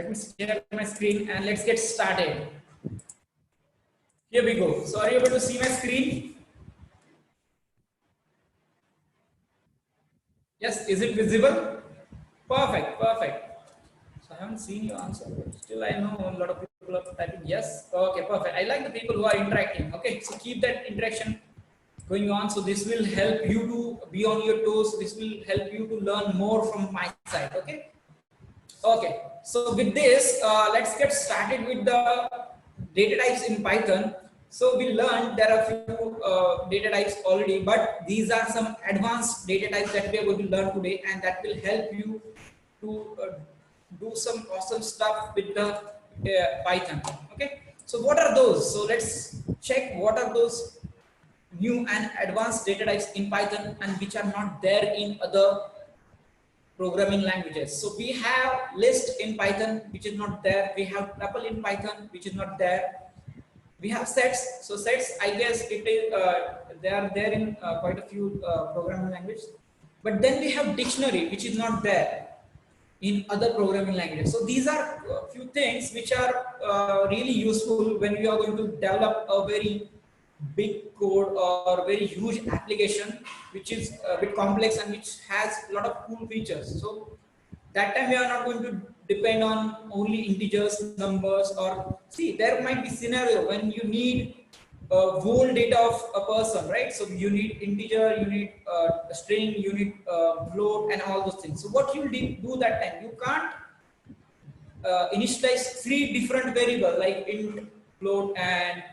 let me share my screen and let's get started. Here we go. So are you able to see my screen? Yes, is it visible? Perfect, perfect. So I haven't seen your answer, but still I know a lot of people are typing yes. Okay, perfect. I like the people who are interacting. Okay, so keep that interaction going on. So this will help you to be on your toes. This will help you to learn more from my side. Okay. Okay. So with this, let's get started with the data types in Python. So we learned there are a few data types already, but these are some advanced data types that we are going to learn today, and that will help you to do some awesome stuff with the Python. Okay. So what are those? So let's check what are those new and advanced data types in Python and which are not there in other programming languages. So we have list in Python, which is not there. We have tuple in Python, which is not there. We have sets. So sets, I guess it is they are there in quite a few programming languages. But then we have dictionary, which is not there in other programming languages. So these are a few things which are really useful when we are going to develop a very big code or very huge application which is a bit complex and which has a lot of cool features. So that time we are not going to depend on only integers, numbers, or see there might be scenario when you need whole data of a person, right? So you need integer, you need a string, you need float, and all those things. So what you do that time, you can't initialize three different variables like int, float, and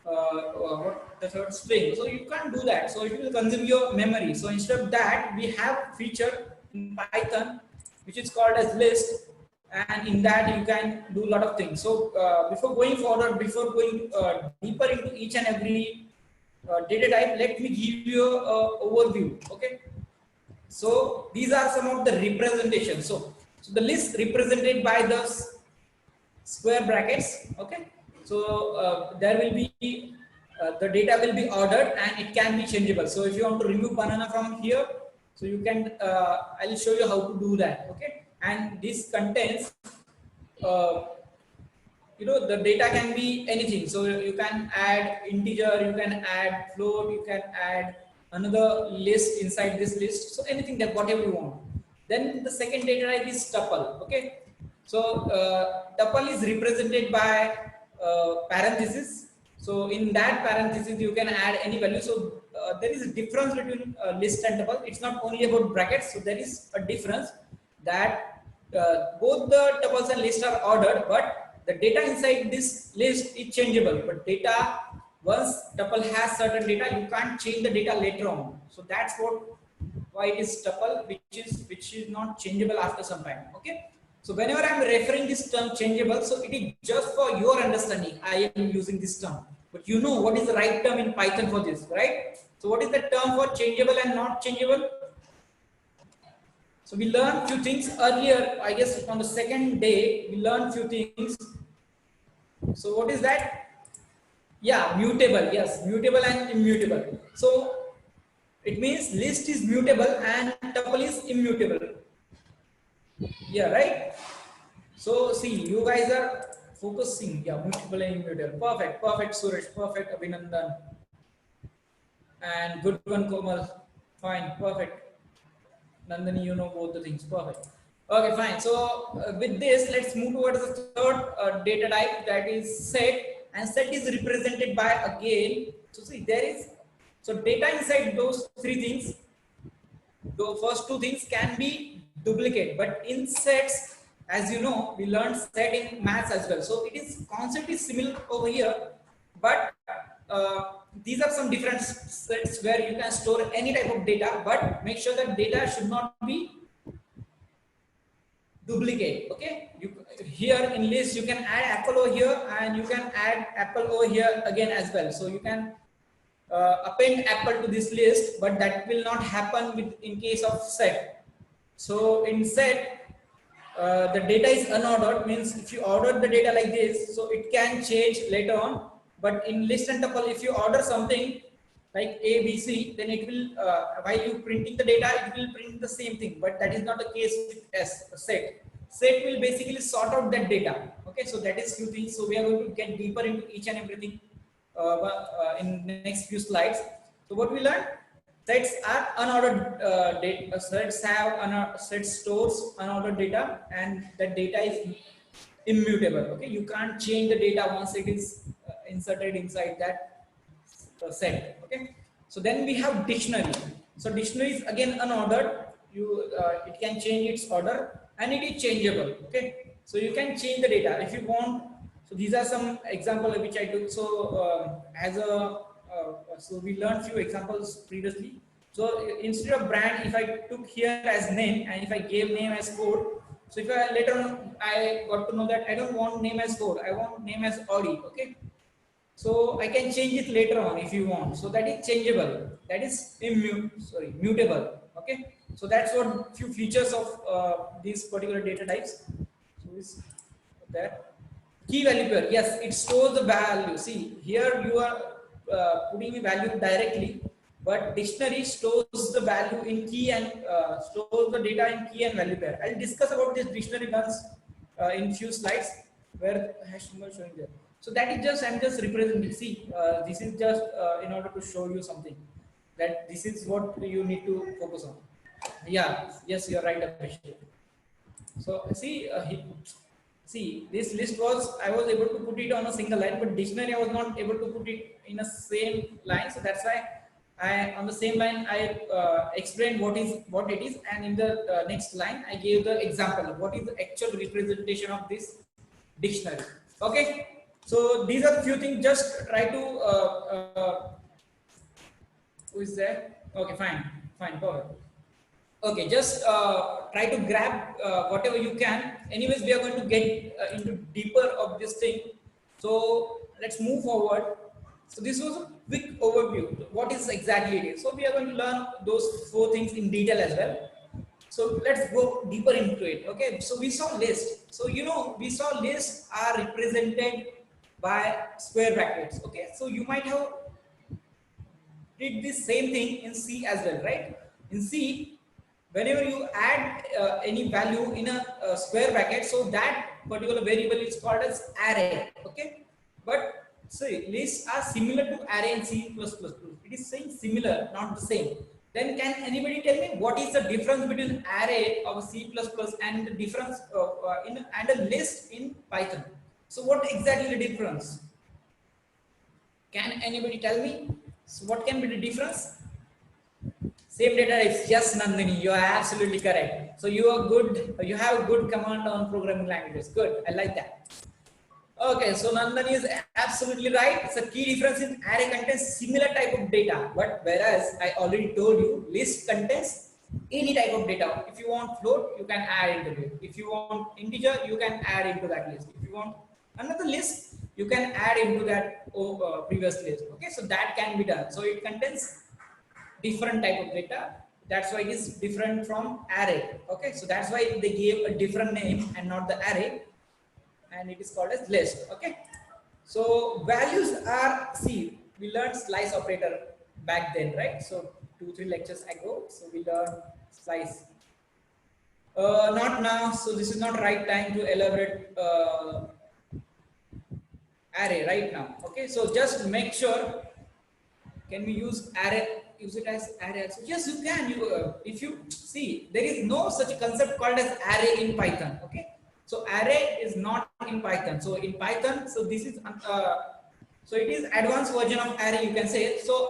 what the third string. So you can't do that. So it will consume your memory. So instead of that, we have feature in Python which is called as list, and in that you can do a lot of things. So before going forward, before going deeper into each and every data type, let me give you an overview. Okay. So these are some of the representations. So the list represented by the square brackets. Okay. So there will be the data will be ordered and it can be changeable. So if you want to remove banana from here, so you can I'll show you how to do that. Okay. And this contains the data can be anything. So you can add integer, you can add float, you can add another list inside this list. So anything that whatever you want. Then the second data type is tuple. Okay. So tuple is represented by parenthesis. So in that parenthesis you can add any value. So there is a difference between list and tuple. It's not only about brackets. So there is a difference that both the tuples and lists are ordered, but the data inside this list is changeable. But data, once tuple has certain data, you can't change the data later on. So that's why it is tuple, which is not changeable after some time. Okay. So whenever I'm referring this term changeable, so it is just for your understanding. I am using this term, but you know what is the right term in Python for this, right? So what is the term for changeable and not changeable? So we learned few things earlier, I guess on the second day, we learned few things. So what is that? Yeah, mutable, yes, mutable and immutable. So it means list is mutable and tuple is immutable. Yeah, right? So see, you guys are focusing, yeah, mutable and immutable. Perfect, perfect, Suresh, perfect, Abhinandan. And good one, Komal. Fine, perfect. Nandini, you know both the things. Perfect. Okay, fine. So with this, let's move towards the third data type, that is set. And set is represented by again. So see, there is so data inside those three things. The first two things can be duplicate, but in sets, as you know, we learned set in maths as well. So it is concept is similar over here, but these are some different sets where you can store any type of data, but make sure that data should not be duplicate. Okay, here in list you can add apple over here and you can add apple over here again as well. So you can append apple to this list, but that will not happen with in case of set. So in set, the data is unordered, means if you order the data like this, so it can change later on. But in list and tuple, if you order something like A, B, C, then it will, while you printing the data, it will print the same thing. But that is not the case with set. set will basically sort out that data. Okay, so that is few things. So we are going to get deeper into each and everything in next few slides. So what we learned, sets are unordered data. Sets have set stores unordered data, and that data is immutable. Okay, you can't change the data once it is inserted inside that set. Okay, so then we have dictionary. So dictionary is again unordered. You it can change its order, and it is changeable. Okay, so you can change the data if you want. So these are some examples which I took. So as a so we learned few examples previously. So instead of brand, if I took here as name, and if I gave name as code, so if I later on I got to know that I don't want name as code, I want name as Audi. Okay, so I can change it later on if you want. So that is changeable. That is mutable. Okay. So that's what few features of these particular data types. So is that key value pair. Yes, it stores the value. See here you are putting a value directly, but dictionary stores the value in key and stores the data in key and value pair. I'll discuss about this dictionary once in few slides where hash symbol showing there. So that is just, I'm just representing. See, this is just in order to show you something that this is what you need to focus on. Yeah, yes, you're right, Abhishek. So see, see, this list was, I was able to put it on a single line, but dictionary I was not able to put it in a same line. So that's why I, on the same line, I explained what it is, and in the next line, I gave the example of what is the actual representation of this dictionary. Okay. So these are the few things. Just try to who is there? Okay, fine, perfect. Okay, just try to grab whatever you can. Anyways, we are going to get into deeper of this thing. So let's move forward. So this was a quick overview. What is exactly it is? So we are going to learn those 4 things in detail as well. So let's go deeper into it. Okay, so we saw list. So you know, we saw lists are represented by square brackets. Okay, so you might have did the same thing in C as well, right? In C, whenever you add any value in a square bracket, so that particular variable is called as array. Okay, but see, lists are similar to array in C++. It is saying similar, not the same. Then can anybody tell me what is the difference between array of C++ and the difference and a list in Python? So what exactly the difference? Can anybody tell me? So what can be the difference? Same data types. Yes, Nandini, you are absolutely correct. So you are good. You have good command on programming languages. Good. I like that. Okay, so Nandini is absolutely right. So key difference in array contains similar type of data, but whereas I already told you, list contains any type of data. If you want float, you can add into it. If you want integer, you can add into that list. If you want another list, you can add into that previous list. Okay, so that can be done. So it contains different type of data. That's why it is different from array. Okay, so that's why they gave a different name and not the array, and it is called as list. Okay, so values are, see, we learned slice operator back then, right? So 2-3 lectures ago, so we learned slice. Not now, so this is not right time to elaborate array right now. Okay, so just make sure, can we use array, use it as array? So yes, you can. If you see, there is no such concept called as array in Python. Okay, so array is not in Python. So in Python, so this is so it is advanced version of array, you can say. So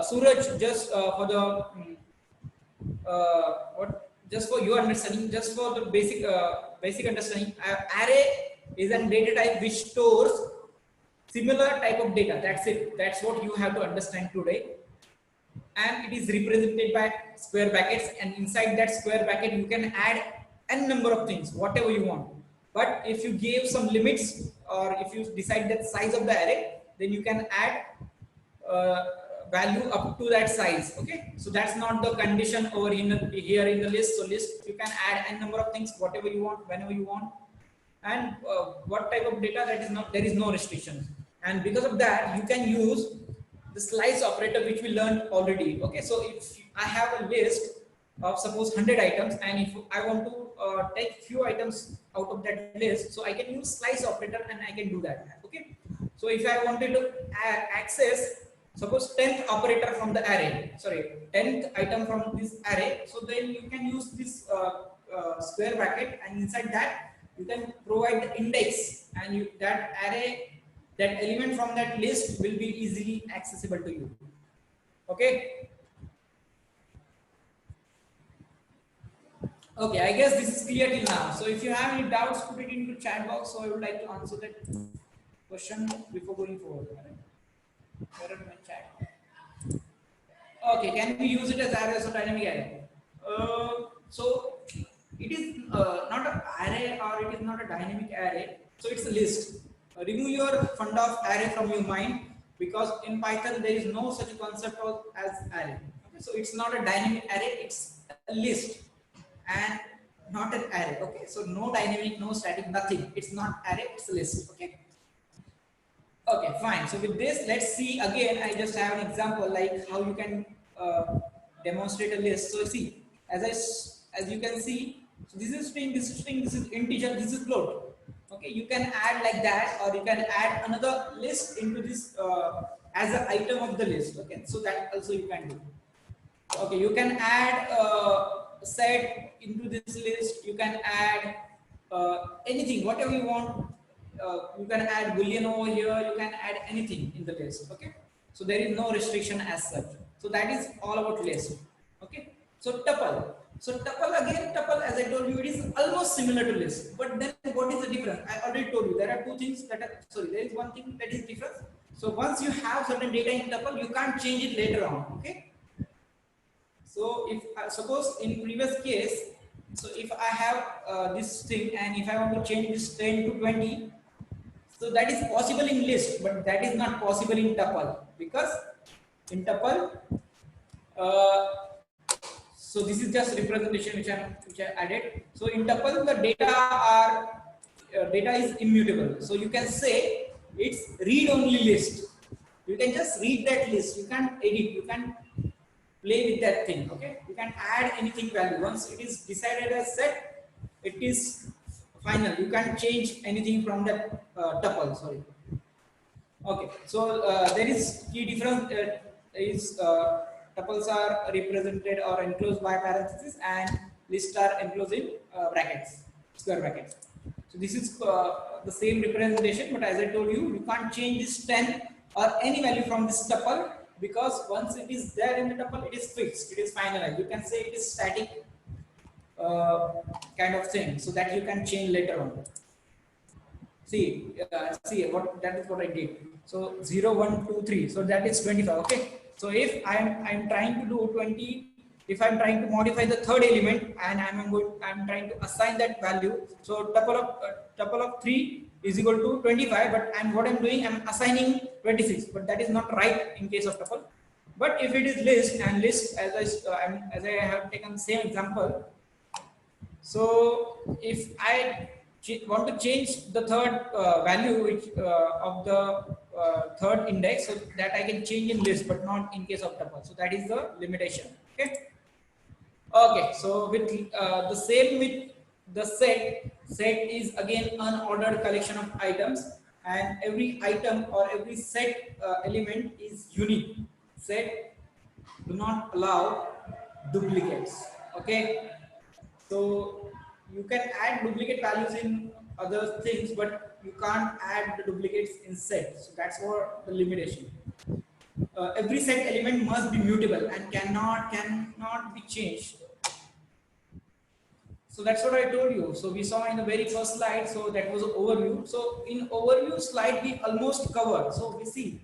Suraj, just for the what, just for your understanding, just for the basic understanding, array is a data type which stores similar type of data. That's it. That's what you have to understand today. And it is represented by square brackets, and inside that square bracket you can add n number of things, whatever you want. But if you give some limits, or if you decide that size of the array, then you can add value up to that size. Okay, so that's not the condition over here in the list. So list, you can add n number of things, whatever you want, whenever you want. And what type of data, that is not, there is no restrictions. And because of that, you can use the slice operator, which we learned already. Okay, so if I have a list of suppose 100 items, and if I want to take few items out of that list, so I can use slice operator and I can do that. Okay. So if I wanted to access, suppose 10th operator from the array, sorry, 10th item from this array, so then you can use this square bracket, and inside that you can provide the index, and that array, that element from that list will be easily accessible to you. Okay. Okay, I guess this is clear till now. So if you have any doubts, put it into chat box. So I would like to answer that question before going forward. Where are my chat? Okay, can we use it as arrays or dynamic array? So it is not an array, or it is not a dynamic array. So it's a list. Remove your fund of array from your mind, because in Python there is no such concept as array. Okay, so it's not a dynamic array, it's a list and not an array. Okay, so no dynamic, no static, nothing. It's not array, it's a list. Okay. Okay, fine. So with this, let's see again. I just have an example like how you can demonstrate a list. So see, as you can see, so this is string, this is string, this is integer, this is float. Okay, you can add like that, or you can add another list into this as an item of the list. Okay, so that also you can do. Okay, you can add set into this list. You can add anything, whatever you want. You can add boolean over here, you can add anything in the list. Okay, so there is no restriction as such. So that is all about list. Okay, so tuple. So tuple, again, tuple, as I told you, it is almost similar to list, but then what is the difference? I already told you there are two things that are, sorry, there is one thing that is different. So once you have certain data in tuple, you can't change it later on. Okay, so if suppose in previous case, so if I have this thing, and if I want to change this 10 to 20, so that is possible in list, but that is not possible in tuple, because in tuple, so this is just representation which I added. So in tuple, the data is immutable. So you can say it's read only list. You can just read that list. You can't edit. You can play with that thing. Okay, you can add anything value. Once it is decided as set, it is final. You can't change anything from that tuple. Sorry. Okay, so there is key difference. Tuples are represented or enclosed by parentheses, and lists are enclosed in brackets, square brackets. So this is the same representation, but as I told you, you can't change this 10 or any value from this tuple, because once it is there in the tuple, it is fixed, it is finalized. You can say it is static kind of thing, so that you can change later on. See what that is what I did. So 0, 1, 2, 3. So that is 25. Okay. So if I'm trying to do 20, if I'm trying to modify the third element, and I'm trying to assign that value. So tuple of 3 is equal to 25, but what I'm doing, I'm assigning 26, but that is not right in case of tuple. But if it is list, and list, as I have taken the same example. So if I want to change the third value of the third index, so that I can change in list, but not in case of tuple. So that is the limitation. Okay. Okay. So with the same with the set. Set is again unordered collection of items, and every item or every set element is unique. Set do not allow duplicates. Okay. So you can add duplicate values in other things, but you can't add the duplicates in set. So that's what the limitation. Every set element must be mutable and cannot be changed. So that's what I told you. So we saw in the very first slide. So that was an overview. So in overview slide, we almost covered. So we see.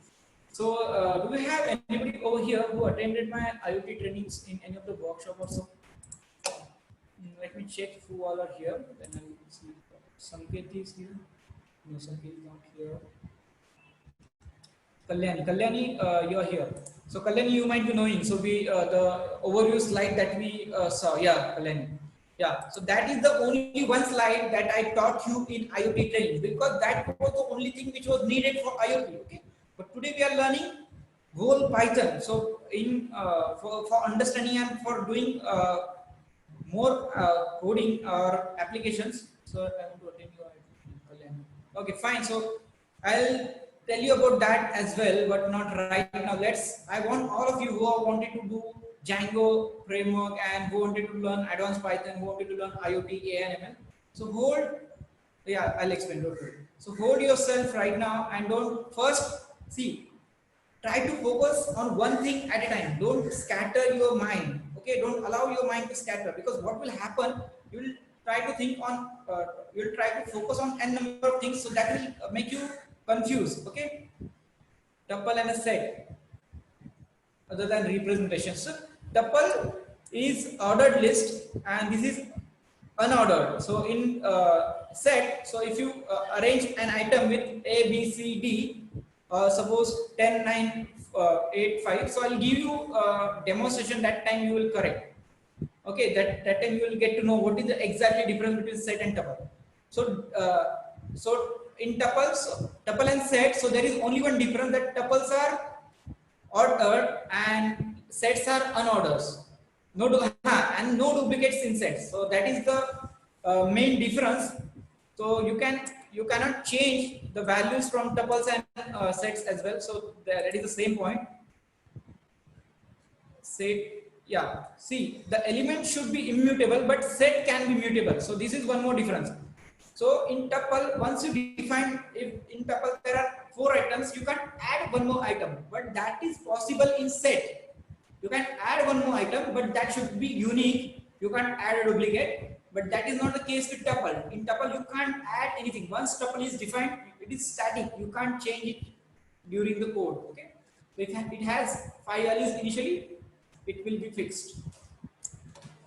So do we have anybody over here who attended my IoT trainings in any of the workshop or so? Let me check who all are here. Then I will see. Sanket is here. No, Sanket is not here. Kalyani, you are here. So Kalyani, you might be knowing. So we the overview slide that we saw. Yeah, Kalyani. Yeah. So that is the only one slide that I taught you in IoT training, because that was the only thing which was needed for IoT. Okay. But today we are learning whole Python. So in for understanding and for doing more coding or applications. So I want to attend your okay, fine. So I'll tell you about that as well, but not right now. I want all of you who are wanted to do Django framework and who wanted to learn advanced Python, who wanted to learn IoT, AI, and ML. So yeah, I'll explain. Don't worry. So hold yourself right now and don't first see. Try to focus on one thing at a time. Don't scatter your mind. Okay, don't allow your mind to scatter, because what will happen? You will try to think on. You'll try to focus on n number of things, so that will make you confused. Okay, tuple and a set other than representation. So tuple is ordered list and this is unordered. So in set, so if you arrange an item with A, B, C, D, suppose 10, 9, 8, 5. So I'll give you demonstration, that time you will correct. Okay, that time you will get to know what is the exactly difference between set and tuple. So in tuple and set, so there is only one difference, that tuples are ordered and sets are unordered. And no duplicates in sets. So that is the main difference. So you cannot change the values from tuples and sets as well. So that is the same point. Set, yeah. See, the element should be immutable, but set can be mutable. So this is one more difference. So in tuple, once you define, if in tuple there are 4 items, you can add one more item, but that is possible in set. You can add one more item, but that should be unique. You can't add a duplicate, but that is not the case with tuple. In tuple, you can't add anything. Once tuple is defined, it is static. You can't change it during the code. Okay, so it has 5 values initially. It will be fixed.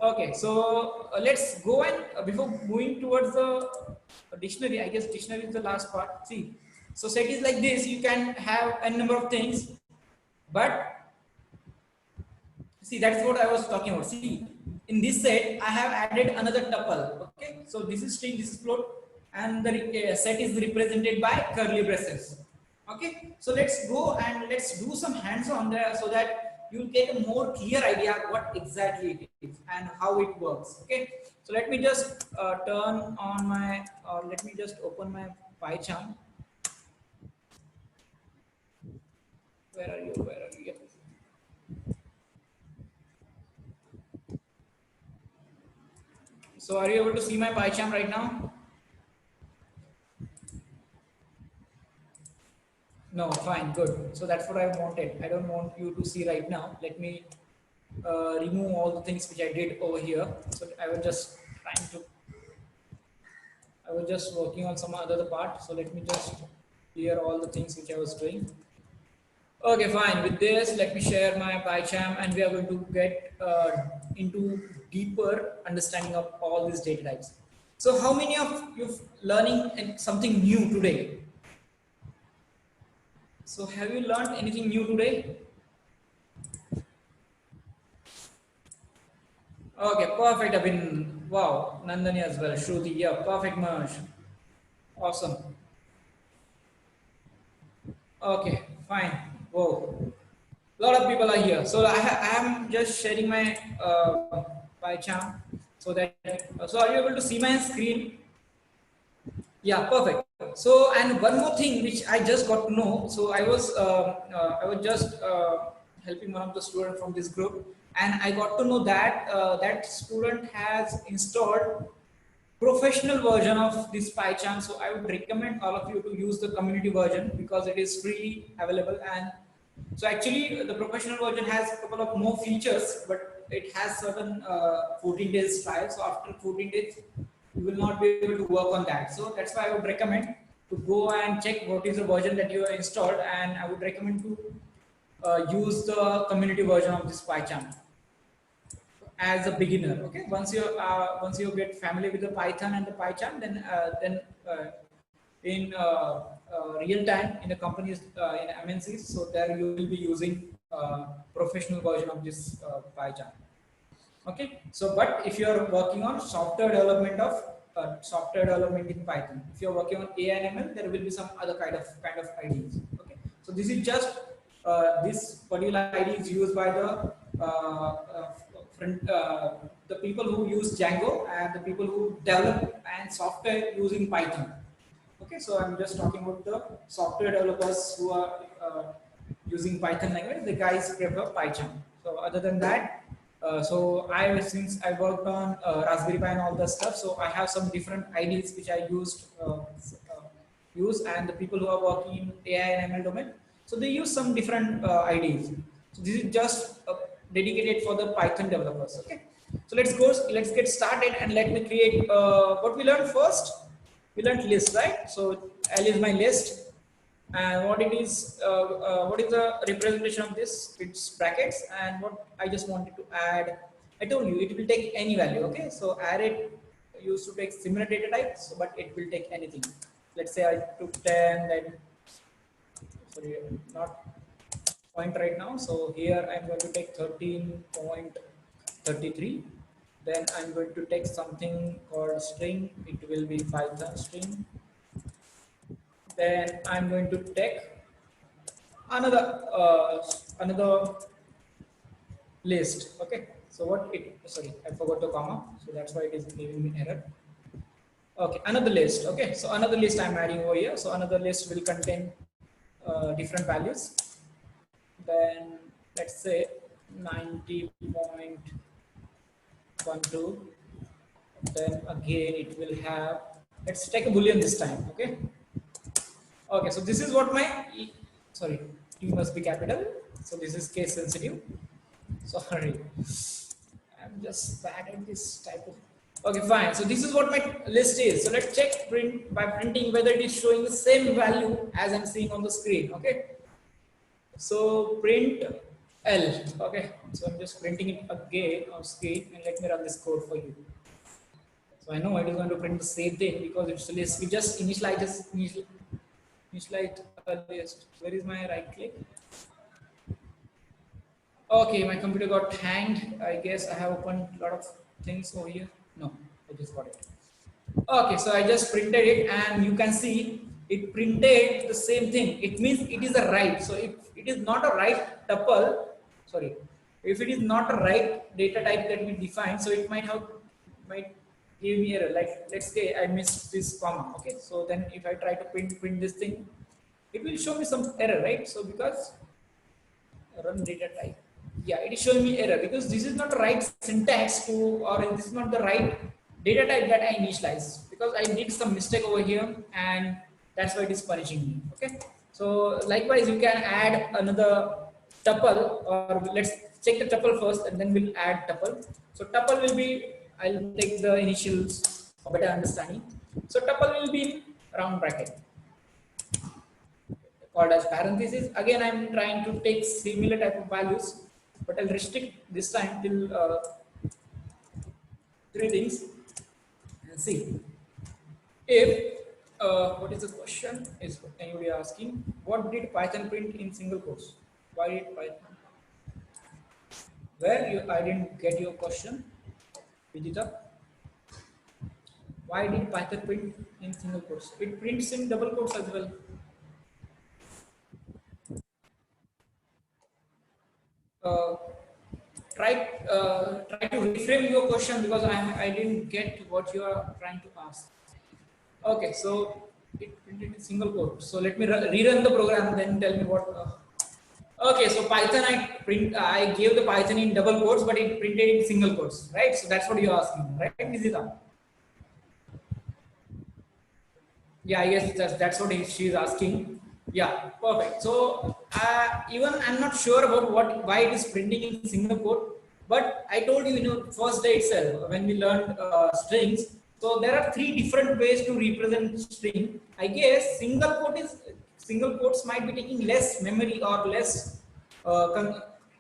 Okay, so let's go and before moving towards the dictionary, I guess dictionary is the last part. See, so set is like this. You can have a number of things, but see, that's what I was talking about. See, in this set, I have added another tuple. Okay, so this is string, this is float, and the set is represented by curly braces. Okay, so let's go and let's do some hands-on there so that you'll get a more clear idea what exactly it is and how it works. Okay, so let me just turn on my, let me just open my PyCharm. Where are you? Where are you? So are you able to see my PyCharm right now? No, fine, good. So that's what I wanted. I don't want you to see right now. Let me remove all the things which I did over here. So I was just working on some other part. So let me just clear all the things which I was doing. Okay, fine. With this, let me share my PyCharm and we are going to get into deeper understanding of all these data types. So how many of you learning something new today? So have you learned anything new today? Okay, perfect, Abhin. Wow, Nandani as well. Shruti, yeah, perfect merge. Awesome. Okay, fine. Whoa. A lot of people are here. So I am just sharing my PyCharm so that, so are you able to see my screen? Yeah, perfect. So, and one more thing which I just got to know. So I was just helping one of the students from this group, and I got to know that that student has installed professional version of this PyCharm. So I would recommend all of you to use the community version because it is freely available. And so actually the professional version has a couple of more features, but it has certain 14 days trial. So after 14 days, you will not be able to work on that. So that's why I would recommend to go and check what is the version that you have installed, and I would recommend to use the community version of this PyCharm as a beginner. Okay, once you get familiar with the Python and the PyCharm, then in real time in the companies in MNCs, so there you will be using professional version of this PyCharm. Okay, so but if you are working on software development in Python, if you are working on AI and ML, there will be some other kind of IDs. Okay, so this is just this particular ID is used by the the people who use Django and the people who develop and software using Python. Okay, so I'm just talking about the software developers who are using Python language. The guys prefer Python. So other than that, so since I worked on Raspberry Pi and all the stuff, so I have some different IDs which I use, and the people who are working in AI and ML domain, so they use some different IDs. So this is just dedicated for the Python developers. Okay, so let's get started, and let me create what we learned first. We learned list, right? So L is my list, and what it is, what is the representation of this? It's brackets, and what I just wanted to add, I told you it will take any value. Okay, so array used to take similar data types, but it will take anything. Let's say I took 10, then sorry, not point right now. So here I'm going to take 13.33. Then I'm going to take something called string. It will be Python string. Then I'm going to take another list. Okay. So sorry, I forgot the comma. So that's why it is giving me error. Okay, another list. Okay, so another list I'm adding over here. So another list will contain different values. Then let's say 90.12. Then again it will have, let's take a boolean this time. Okay, okay, so this is what my sorry, T must be capital, so this is case sensitive. Sorry, I'm just bad at this type of. Okay, fine. So this is what my list is. So let's check print by printing whether it is showing the same value as I'm seeing on the screen. Okay, so print L. Okay, so I'm just printing it again on screen, and let me run this code for you. So I know it is going to print the same thing because it's a list. We just initialize a list. Where is my right click? Okay, my computer got hanged. I guess I have opened a lot of things over here. No, I just got it. Okay, so I just printed it, and you can see it printed the same thing. It means it is a right. So if it is not a right tuple, sorry, if it is not a right data type that we define, so it might give me error. Like let's say I missed this comma. Okay, so then if I try to print this thing, it will show me some error, right? So because run data type, yeah, it is showing me error because this is not the right syntax to, or this is not the right data type that I initialize, because I did some mistake over here, and that's why it is punishing me. Okay, so likewise you can add another tuple, or let's check the tuple first and then we'll add tuple. So tuple will be, I'll take the initials for better understanding. So tuple will be round bracket called as parenthesis. Again, I'm trying to take similar type of values, but I'll restrict this time till 3 things and see if what is the question is anybody asking, what did Python print in single quotes? Why did Python? I didn't get your question, Vijita. Why did Python print in single quotes? It prints in double quotes as well. Try to reframe your question, because I didn't get what you are trying to ask. Okay, so it printed in single quote. So let me rerun the program, then tell me what. Okay, so Python I gave the Python in double quotes, but it printed in single quotes, right? So that's what you're asking, right, Nizita? Yeah, I guess that's what she's asking. Yeah, perfect. So even I'm not sure about why it is printing in single quote, but I told you, first day itself when we learned strings. So there are 3 different ways to represent string. I guess single quotes might be taking less memory or less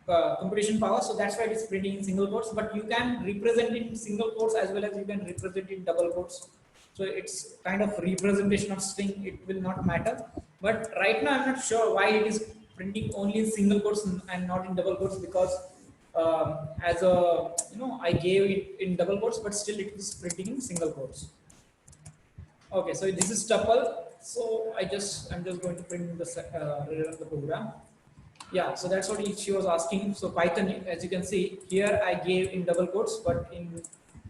computation power. So that's why it is printing in single quotes. But you can represent it in single quotes as well as you can represent it in double quotes. So it's kind of representation of string. It will not matter. But right now I'm not sure why it is printing only in single quotes and not in double quotes, because as a I gave it in double quotes, but still it is printing in single quotes. Okay, so this is tuple. So I'm just going to print the rerun the program. Yeah, so that's what she was asking. So Python, as you can see here, I gave in double quotes, but in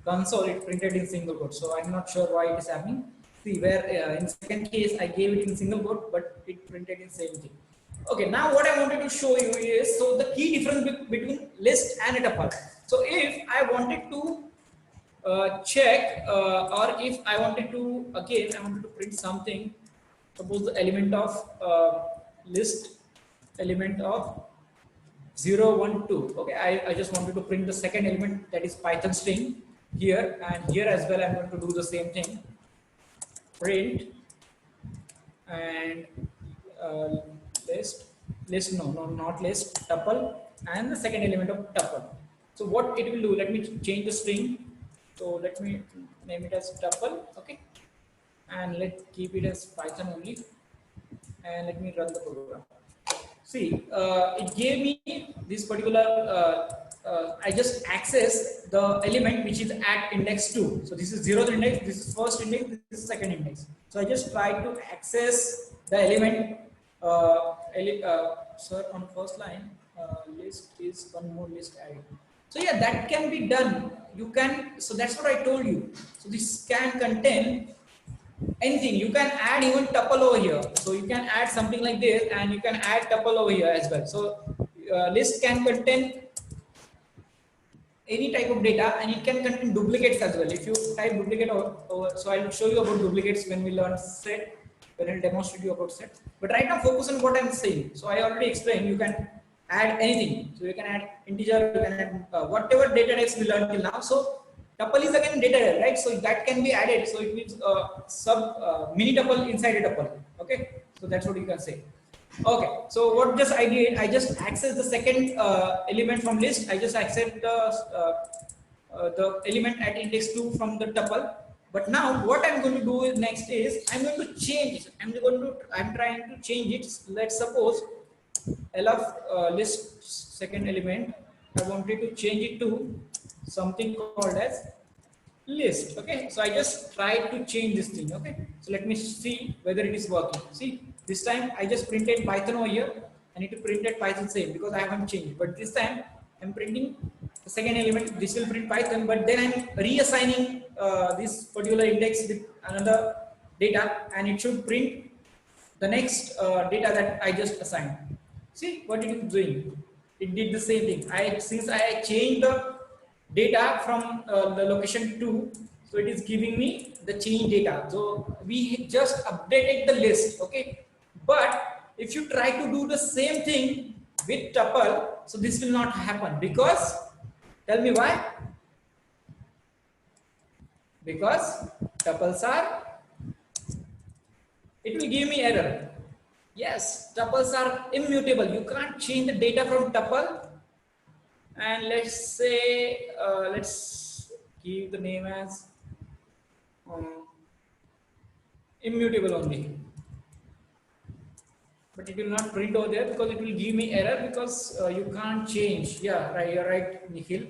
console it printed in single quotes. So I'm not sure why it is happening. See where in second case I gave it in single quote, but it printed in same thing. Okay, now what I wanted to show you is so the key difference between list and a tuple. So if I wanted to check or if I wanted to again I wanted to print something, suppose the element of list element of 0 1 2. Okay, I just wanted to print the second element, that is Python string here, and here as well I'm going to do the same thing, print and uh, list no not list, tuple, and the second element of tuple. So what it will do, let me change the string, so let me name it as tuple. Okay, and let's keep it as Python only, and let me run the program. See, it gave me this particular, I just access the element which is at index 2. So this is 0th index, this is first index, this is second index. So I just try to access the element, sir, on first line, list is one more list added. So yeah, that can be done. You can, so that's what I told you. So this can contain anything. You can add even tuple over here, so you can add something like this and you can add tuple over here as well. So list can contain any type of data and it can contain duplicates as well. If you type duplicate over, so I'll show you about duplicates when we learn set, when I'll demonstrate you about set, but right now focus on what I'm saying. So I already explained you can add anything, so you can add integer, you can add whatever data types we learned till now. So tuple is again data type, right? So that can be added, so it means sub mini tuple inside a tuple. Okay, so that's what you can say. Okay, so what just I did, I just access the second element from list. I just access the element at index 2 from the tuple. But now what I'm going to do next is I'm going to change it. I'm trying to change it. Let's suppose lf list second element, I wanted to change it to something called as list. Okay, so I just try to change this thing. Okay, so let me see whether it is working. See, this time I just printed Python over here. I need to print at Python same because I haven't changed, but this time I'm printing the second element. This will print Python, but then I'm reassigning this particular index with another data, and it should print the next data that I just assigned. See what it is doing? It did the same thing. Since I changed the data from the location 2, so it is giving me the change data. So we just updated the list. Okay, but if you try to do the same thing with tuple, so this will not happen, because tell me why? Because tuples are, it will give me error. Yes, tuples are immutable. You can't change the data from tuple. And let's say, let's give the name as immutable only. But it will not print over there because it will give me error, because you can't change. Yeah, right, you're right, Nikhil.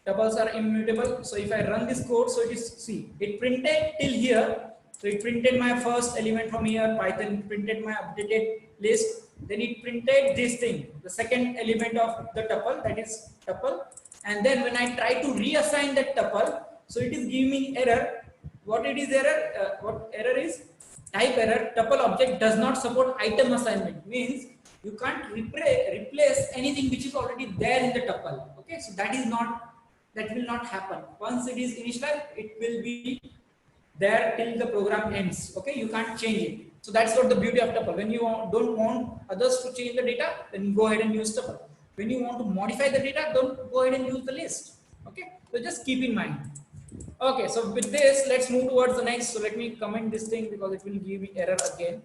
Tuples are immutable. So if I run this code, so it is, see, it printed till here. So it printed my first element from here, Python printed my updated list. Then it printed this thing, the second element of the tuple, that is tuple. And then when I try to reassign that tuple, so it is giving me error. What it is error? What error is? Type error. Tuple object does not support item assignment. Means you can't replace anything which is already there in the tuple. Okay, so that will not happen. Once it is initialized, it will be there till the program ends. Okay, you can't change it. So that's what the beauty of tuple. When you don't want others to change the data, then go ahead and use tuple. When you want to modify the data, don't go ahead and use the list. Okay, so just keep in mind. Okay, so with this, let's move towards the next. So let me comment this thing because it will give me error again.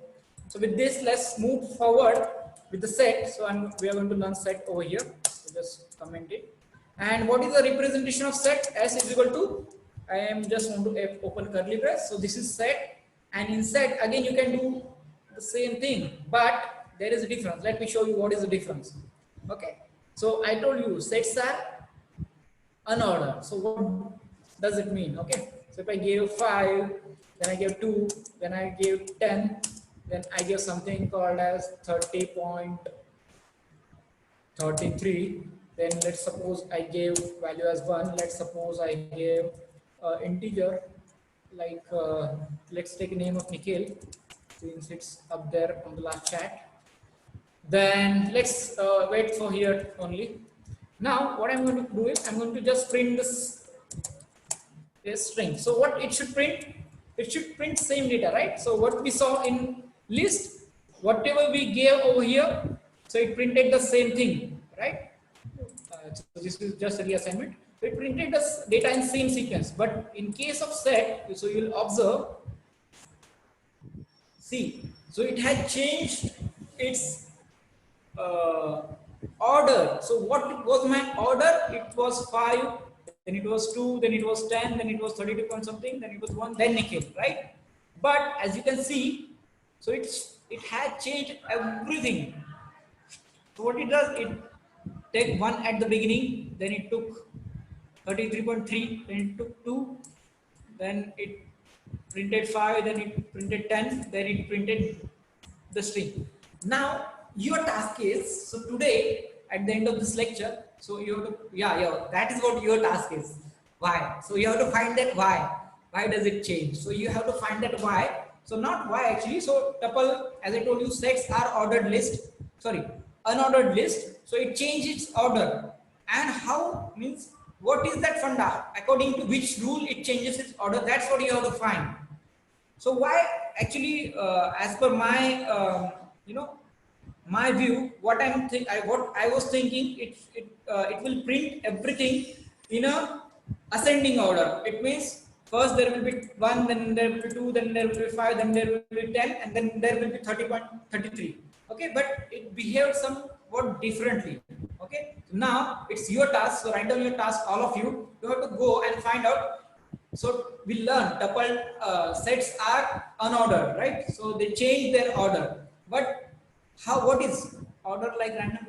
So with this, let's move forward with the set. So we are going to learn set over here. So just comment it. And what is the representation of set? S is equal to, I am just want to open curly brace. So this is set, and in set again you can do the same thing, but there is a difference. Let me show you what is the difference. Okay, so I told you sets are unordered. So what does it mean? Okay, so if I gave 5, then I gave 2, then I gave 10, then I gave something called as 30.5, 33. Then let's suppose I gave value as 1. Let's suppose I gave integer like let's take a name of Nikhil since it's up there on the last chat. Then let's wait for here only. Now what I'm going to do is I'm going to just print this string. So what it should print? It should print same data, right? So what we saw in list, whatever we gave over here, so it printed the same thing, right? So this is just a reassignment. So it printed the data in same sequence. But in case of set, so you'll observe, see, so it had changed its order. So what was my order? It was 5, then it was 2, then it was 10, then it was 32 point something, then it was 1, then Nikhil, right? But as you can see, so it had changed everything. So what it does, it take 1 at the beginning, then it took 33.3, then it took 2, then it printed 5, then it printed 10, then it printed the string. Now your task is, so today at the end of this lecture, so you have to, yeah, that is what your task is. Why? So you have to find that why does it change? So you have to find that why. So not why actually, so tuple, as I told you, sets are ordered list, sorry, unordered list. So it changes its order, and how means what is that funda, according to which rule it changes its order, that's what you have to find. So why actually, as per my my view, what I was thinking, it will print everything in a ascending order. It means first there will be 1, then there will be 2, then there will be 5, then there will be 10, and then there will be 30.33. Okay, but it behaved somewhat differently. Okay, now it's your task. So write down your task, all of you. You have to go and find out. So we learn tuple sets are unordered, right? So they change their order. But how? What is order like random?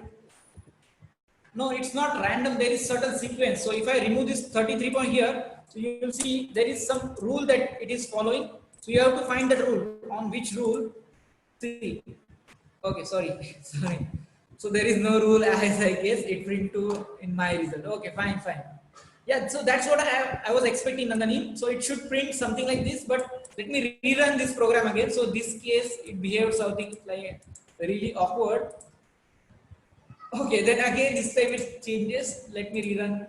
No, it's not random. There is certain sequence. So if I remove this 33 point here, so you will see there is some rule that it is following. So you have to find that rule. On which rule? See. Okay, sorry, sorry. So there is no rule as I guess it print to in my result. Okay, fine, fine. Yeah, so that's what I was expecting, Nandani. So it should print something like this, but let me rerun this program again. So this case, it behaves something like really awkward. Okay, then again this time it changes. Let me rerun.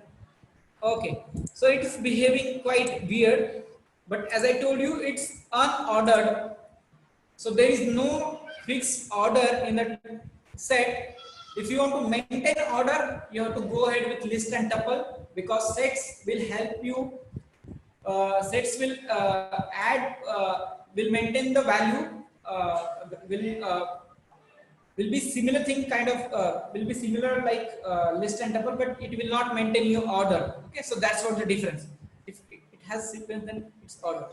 Okay, so it is behaving quite weird, but as I told you, it's unordered. So there is no fixed order in the set. If you want to maintain order, you have to go ahead with list and tuple, because sets will help you. Sets will will maintain the value. Will be similar thing, kind of will be similar like list and tuple, but it will not maintain your order. Okay, so that's what the difference. If it has sequence, then it's order.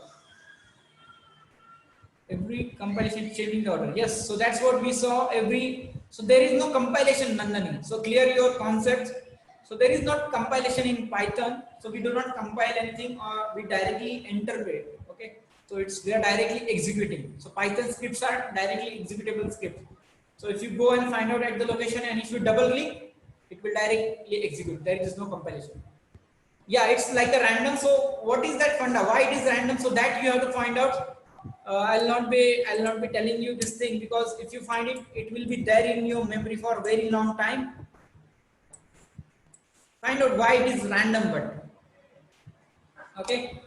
Every compilation changing the order. Yes, so that's what we saw. So there is no compilation, Nandani. So clear your concepts. So there is not compilation in Python. So we do not compile anything, or we directly enter it. Okay, so we are directly executing. So Python scripts are directly executable scripts. So if you go and find out at the location, and if you double click, it will directly execute. There is no compilation. Yeah, it's like a random. So what is that funda? Why it is random? So that you have to find out. I'll not be telling you this thing, because if you find it, it will be there in your memory for a very long time. Find out why it is random, but okay.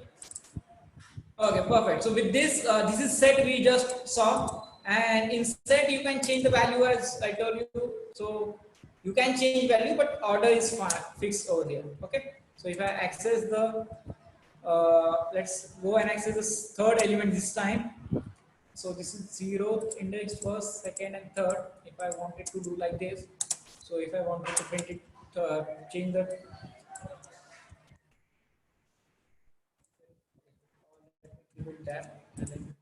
Okay, perfect. So with this, this is set we just saw, and in set you can change the value as I told you. So you can change value, but order is fixed over there. Okay. So if I access the let's go and access this third element this time. So this is 0th index, first, second, and third. If I wanted to do like this, so if I wanted to print it, change the tab, and then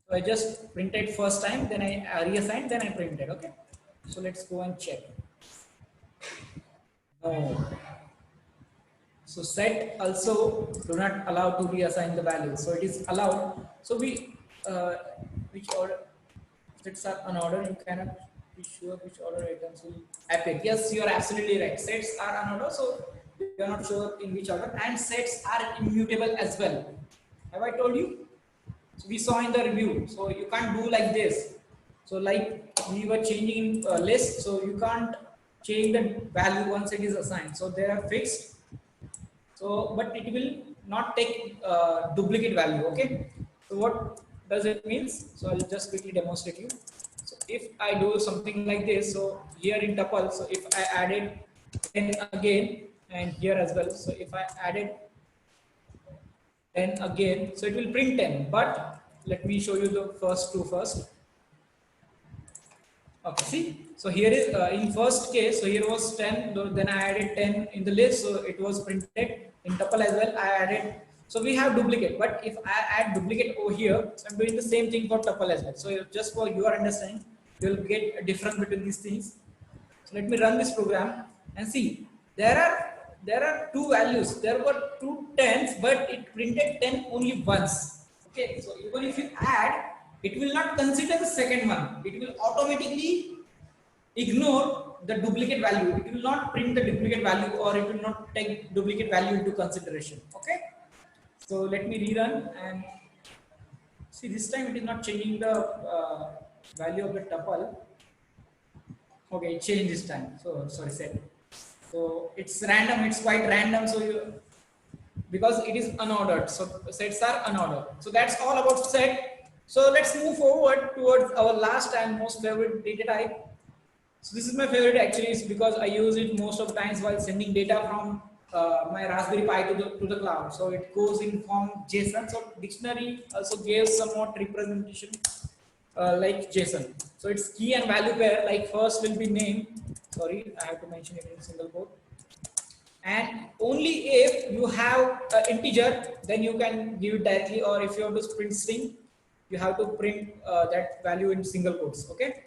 so I just printed first time, then I reassigned, then I printed. Okay, so let's go and check. No. So set also do not allow to reassign the value. So it is allowed. So we which order sets are unordered, you cannot be sure which order items will appear. Yes, you are absolutely right. Sets are unordered, so you are not sure in which order, and sets are immutable as well. Have I told you? So we saw in the review. So you can't do like this. So like we were changing list, so you can't change the value once it is assigned. So they are fixed. So but it will not take duplicate value. Okay. So what does it means? So I'll just quickly demonstrate you. So if I do something like this, so here in tuple, so if I added 10 again and here as well. So if I added 10 again, so it will print 10, but let me show you the first two first. Okay, see, so here is in first case, so here was 10, then I added 10 in the list, so it was printed in tuple as well. I added, so we have duplicate, but if I add duplicate over here, so I'm doing the same thing for tuple as well. So just for your understanding, you'll get a difference between these things. So let me run this program and see. There are two values. There were two tens, but it printed 10 only once. Okay, so even if you add, it will not consider the second one. It will automatically ignore the duplicate value. It will not print the duplicate value, or it will not take duplicate value into consideration. Okay. So let me rerun and see. This time it is not changing the value of the tuple. Okay, it changed this time. So sorry, set. So it's random. It's quite random. So you, because it is unordered. So sets are unordered. So that's all about set. So let's move forward towards our last and most favorite data type. So this is my favorite actually, is because I use it most of the times while sending data from my Raspberry Pi to the cloud. So it goes in form JSON. So dictionary also gives somewhat representation like JSON. So it's key and value pair. Like first will be name. Sorry, I have to mention it in single quote. And only if you have an integer, then you can give it directly, or if you have to print string, you have to print that value in single quotes. Okay.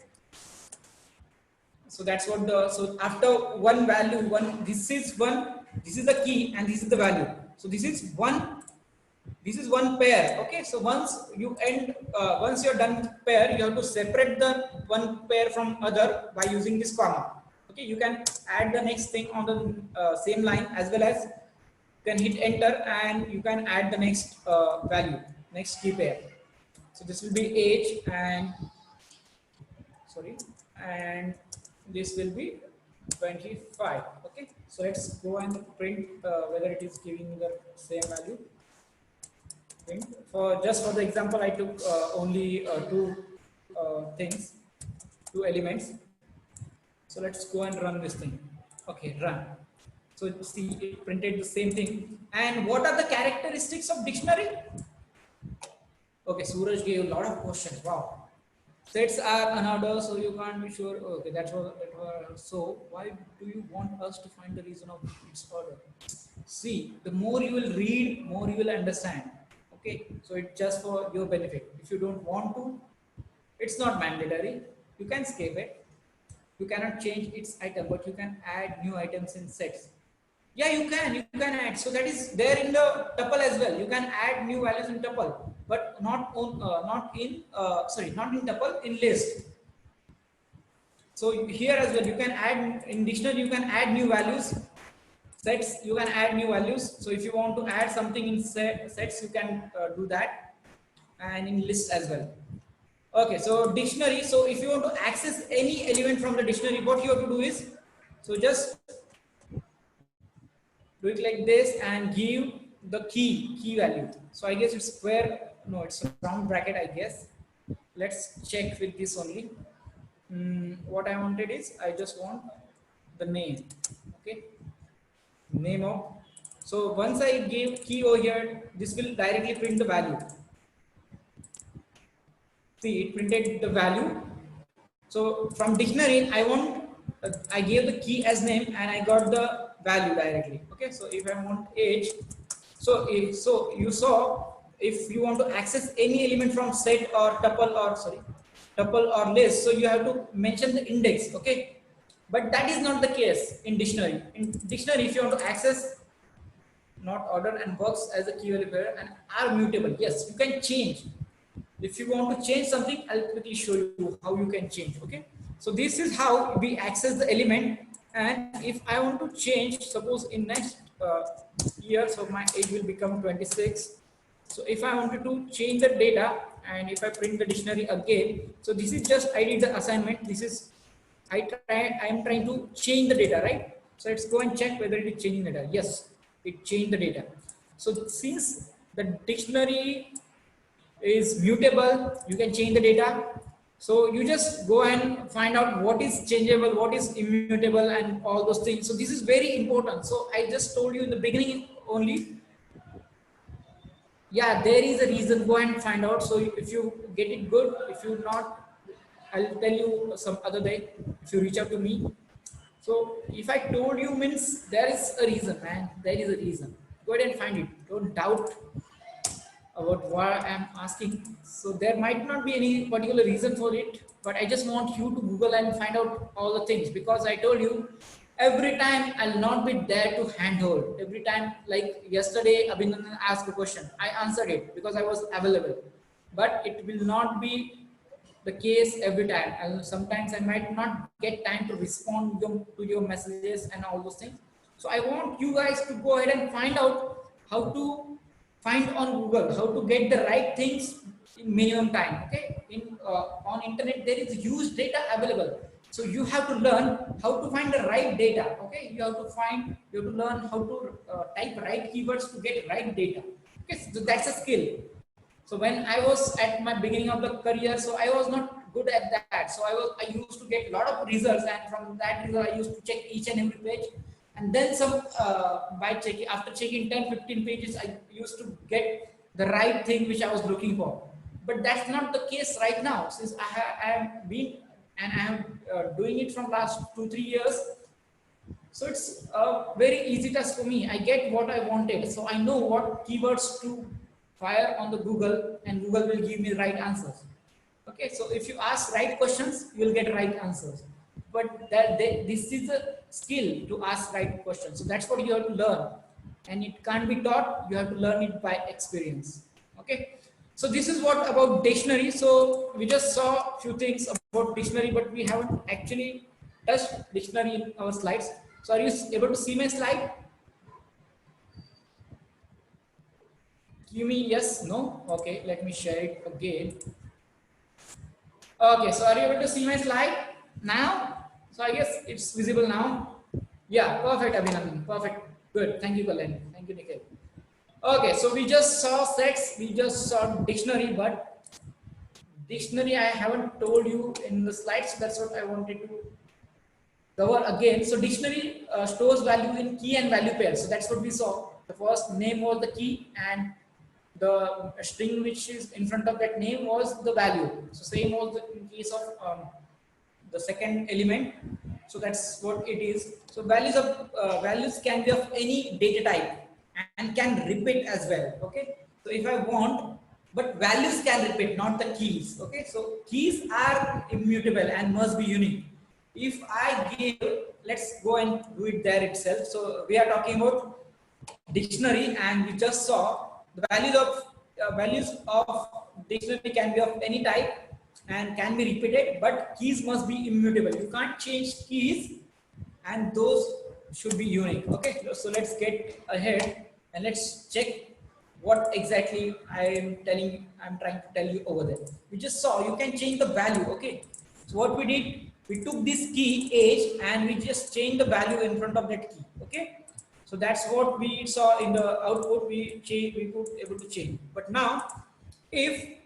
So that's what the, so after one value, this is the key and this is the value. So this is one pair. Okay, so once you're done pair, you have to separate the one pair from other by using this comma. Okay, you can add the next thing on the same line, as well as you can hit enter and you can add the next value, next key pair. So this will be age and this will be 25. Okay, so let's go and print whether it is giving the same value. For the example, I took only two elements. So let's go and run this thing. Okay, run. So see, it printed the same thing. And what are the characteristics of dictionary? Okay, Suraj gave a lot of questions. Wow. Sets are unordered, so you can't be sure. Okay, that's what. So why do you want us to find the reason of its order? See, the more you will read, more you will understand. Okay, so it's just for your benefit. If you don't want to, it's not mandatory. You can skip it. You cannot change its item, but you can add new items in sets. Yeah, you can add. So that is there in the tuple as well. You can add new values in tuple, but not in tuple, in list. So here as well, you can add in dictionary. You can add new values. Sets, you can add new values. So if you want to add something in sets, you can do that, and in list as well. Okay, so dictionary. So if you want to access any element from the dictionary, what you have to do is, so just do it like this and give the key value. So I guess it's square. No, it's a round bracket, I guess. Let's check with this only. What I wanted is, I just want the name. Okay, name of. So once I give key over here, this will directly print the value. See, it printed the value. So from dictionary, I gave the key as name and I got the value directly. Okay, so if I want age, so you saw, if you want to access any element from set or tuple or list, so you have to mention the index. Okay, but that is not the case in dictionary. In dictionary, if you want to access, not order and works as a key value pair and are mutable. Yes, you can change. If you want to change something, I'll quickly show you how you can change. Okay, So this is how we access the element. And if I want to change, suppose in next year, so my age will become 26. So if I wanted to change the data, and if I print the dictionary again, so this is just, I did the assignment. This is, I am trying to change the data, right? So let's go and check whether it is changing the data. Yes, it changed the data. So since the dictionary is mutable, you can change the data. So you just go and find out what is changeable, what is immutable, and all those things. So this is very important. So I just told you in the beginning only. Yeah, there is a reason. Go and find out. So if you get it good, if you not, I'll tell you some other day. If you reach out to me. So if I told you means there is a reason, man. There is a reason. Go ahead and find it. Don't doubt about what I'm asking. So there might not be any particular reason for it, but I just want you to Google and find out all the things, because I told you every time I'll not be there to handhold. Every time, like yesterday, Abhinandan asked a question, I answered it because I was available, but it will not be the case every time. And sometimes I might not get time to respond to your messages and all those things. So I want you guys to go ahead and find out how to find on Google, how to get the right things in minimum time. Okay, in on internet there is huge data available. So you have to learn how to find the right data. Okay, you have to learn how to type right keywords to get right data. Okay, so that's a skill. So when I was at my beginning of the career, so I was not good at that. So I used to get a lot of results, and from that result I used to check each and every page, and then some by checking, after checking 10-15 pages, I used to get the right thing which I was looking for. But that's not the case right now, since I have been, and I am doing it from last 2-3 years. So it's a very easy task for me. I get what I wanted. So I know what keywords to fire on the Google, and Google will give me right answers. Okay, so if you ask right questions, you will get right answers. But this is a skill to ask right questions. So that's what you have to learn. And it can't be taught, you have to learn it by experience. Okay, so this is what about dictionary. So we just saw a few things about dictionary, but we haven't actually touched dictionary in our slides. So are you able to see my slide? Give me yes, no. Okay, let me share it again. Okay, so are you able to see my slide now? So I guess it's visible now. Yeah, perfect, Abhinandan. Perfect. Good. Thank you, Kalyan. Thank you, Nikhil. Okay, so we just saw sex, we just saw dictionary, but dictionary I haven't told you in the slides. So that's what I wanted to cover again. So dictionary stores value in key and value pairs. So that's what we saw. The first name was the key, and the string which is in front of that name was the value. So same was in case of the second element. So that's what it is. So values can be of any data type and can repeat as well. Okay. So if I want, but values can repeat, not the keys. Okay. So keys are immutable and must be unique. If I give, let's go and do it there itself. So we are talking about dictionary, and we just saw the values of dictionary can be of any type and can be repeated, but keys must be immutable. You can't change keys, and those should be unique. Okay, so let's get ahead and let's check what exactly I'm trying to tell you over there. We just saw you can change the value. Okay, so what we did, we took this key age and we just changed the value in front of that key. Okay, so that's what we saw in the output. We could able to change. But now, if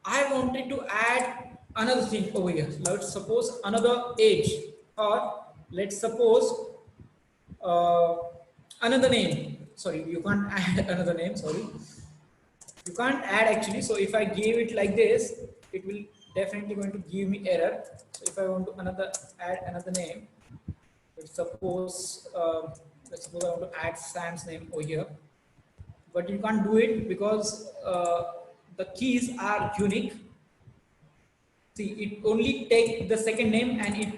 I wanted to add another thing over here, let's suppose another age, or let's suppose uh, another name. Sorry, you can't add another name. Sorry, you can't add actually. So if I gave it like this, it will definitely going to give me error. So if I want to add another name, let's suppose I want to add Sam's name over here, but you can't do it because the keys are unique. See, it only takes the second name and it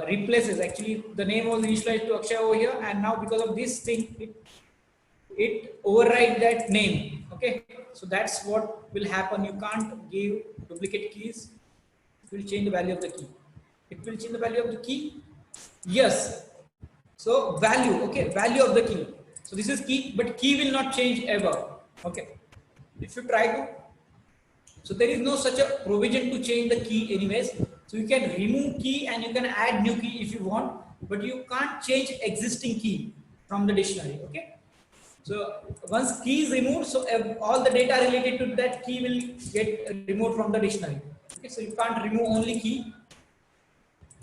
replaces. Actually, the name was initialized to Akshay over here, and now because of this thing, it override that name. Okay, so that's what will happen. You can't give duplicate keys. It will change the value of the key. It will change the value of the key. Yes. So value, okay, value of the key. So this is key, but key will not change ever. Okay. If you try to, so there is no such a provision to change the key anyways. So you can remove key and you can add new key if you want, but you can't change existing key from the dictionary. Okay. So once key is removed, so all the data related to that key will get removed from the dictionary. Okay. So you can't remove only key.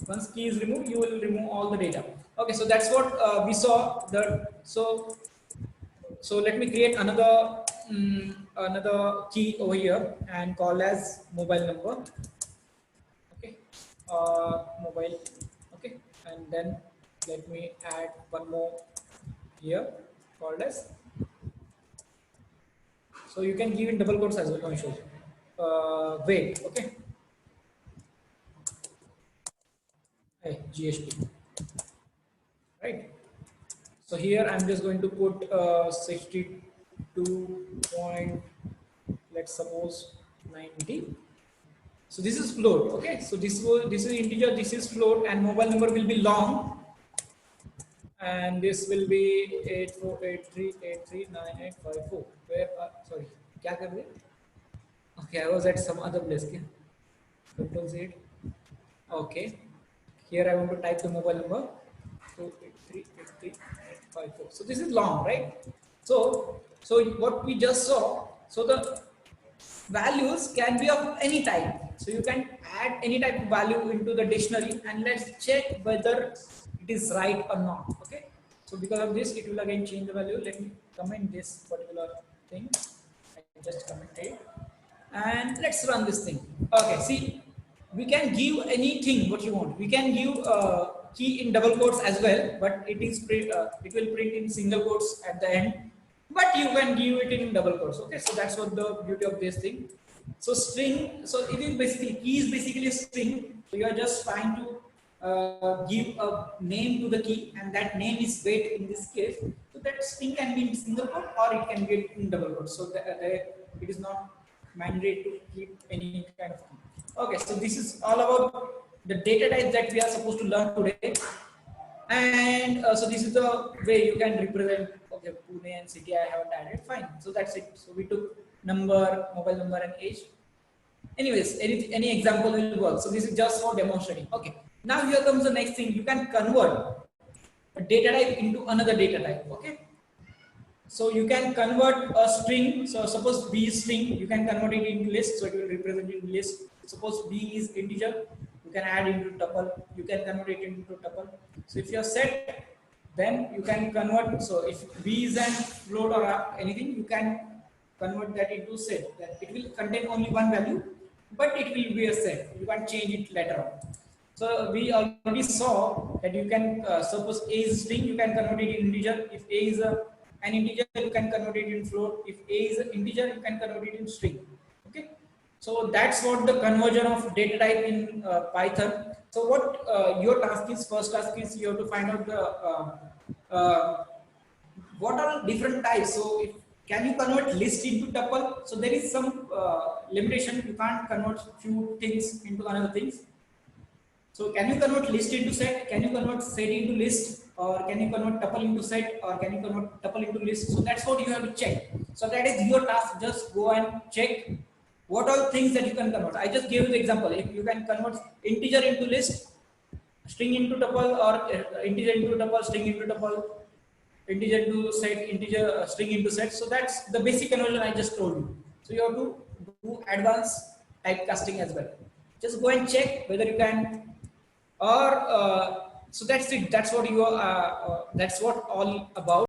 Once key is removed, you will remove all the data. Okay. So that's what we saw. So let me create another key over here and call as mobile number. Okay, mobile. Okay, and then let me add one more here called as. So you can give in double quotes as well. No issues. Wait. Okay. Hey, GST. Right. So here I'm just going to put 62 point, let's suppose 90. So this is float, okay? So this is integer, this is float, and mobile number will be long, and this will be 8483839854. Where? Sorry, क्या कर रहे? Okay, I was at some other place. क्या? Control Z. Okay. Here I want to type the mobile number. 283839854. So this is long, right? So what we just saw. So the values can be of any type. So you can add any type of value into the dictionary and let's check whether it is right or not. Okay. So because of this, it will again change the value. Let me comment this particular thing. I just commented and let's run this thing. Okay. See, we can give anything what you want. We can give key in double quotes as well, but it will print in single quotes at the end. But you can give it in double quotes. Okay, so that's what the beauty of this thing. So string, so it is basically key is basically a string. So you are just trying to give a name to the key, and that name is wait in this case. So that string can be in single quote or it can be in double quote. So it is not mandatory to keep any kind of key. Okay, so this is all about the data type that we are supposed to learn today. And so this is the way you can represent. Okay, Pune and city I haven't added. Fine. So that's it. So we took number, mobile number, and age. Anyways, any example will work. So this is just for demonstrating. Okay. Now here comes the next thing. You can convert a data type into another data type. Okay. So you can convert a string. So suppose B is string, you can convert it into list. So it will represent in list. Suppose B is integer, you can add into tuple. You can convert it into tuple. So if you are set, then you can convert. So if B is an float or anything, you can convert that into set. That it will contain only one value, but it will be a set. You can change it later on. So we already saw that you can suppose A is string, you can convert it in integer. If A is an integer, you can convert it in float. If A is an integer, you can convert it in string. Okay. So that's what the conversion of data type in Python. So what your task is, first task is you have to find out the what are different types. So can you convert list into tuple? So there is some limitation. You can't convert few things into another things. So can you convert list into set? Can you convert set into list? Or can you convert tuple into set? Or can you convert tuple into list? So that's what you have to check. So that is your task. Just go and check what are things that you can convert. I just gave you the example. If you can convert integer into list, string into tuple, or integer into tuple, string into tuple, integer into set, integer string into set. So that's the basic conversion I just told you. So you have to do advanced typecasting as well. Just go and check whether you can, or so that's it. That's what you are. That's what all about.